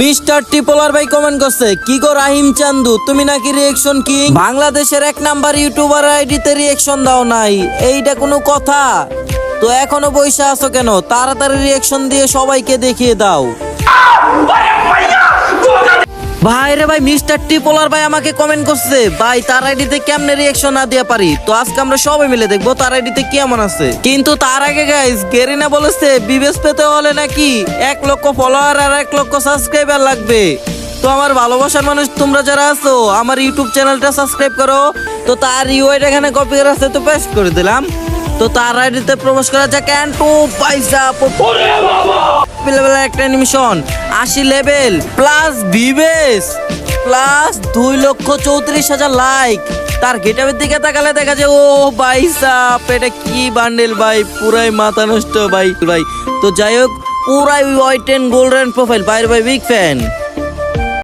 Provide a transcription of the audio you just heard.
Mister টিপোলার ভাই comment করছে, কি গো রাহিম চান্দু, তুমি নাকি রিয়েকশন কিং, বাংলাদেশের 1 নাম্বার ইউটিউবার আইডিতে রিয়েকশন দাও নাই, এইটা কোনো কথা? তো এখনো বসে আছো কেন? তাড়াতাড়ি রিয়েকশন দিয়ে সবাইকে দেখিয়ে দাও। ভাই রে ভাই, মিস্টার টিপোলার ভাই আমাকে কমেন্ট করছে, ভাই তার আইডিতে কেমনে রিয়েকশন না দিয়ে পারি। তো আজকে আমরা সবাই মিলে দেখবো তার আইডিতে কেমন আছে। কিন্তু তার আগে গাইস, গেরিনা বলেছে বিবেস পেতে হলে নাকি 1 লক্ষ ফলোয়ার আর 1 লক্ষ সাবস্ক্রাইবার লাগবে। তো আমার ভালোবাসার মানুষ তোমরা যারা আছো, আমার ইউটিউব চ্যানেলটা সাবস্ক্রাইব করো। তো তার ইউআইড এখানে কপি করে আছে, তো পেস্ট করে দিলাম। তো তার আইডিতে প্রবেশ করা যাক। ক্যান টু পয়সা একটা animation 80 level plus views plus 2,34,000 like. তার গেটআপের দিকে তাকালে দেখা যায় ও ভাই সাপ, এটা কি বান্ডেল ভাই, পুরাই মাথা নষ্ট ভাই। তো যাই হোক, পুরাই হোয়াইট এন্ড গোল্ডেন প্রোফাইল, ভাই বিগ ফ্যান।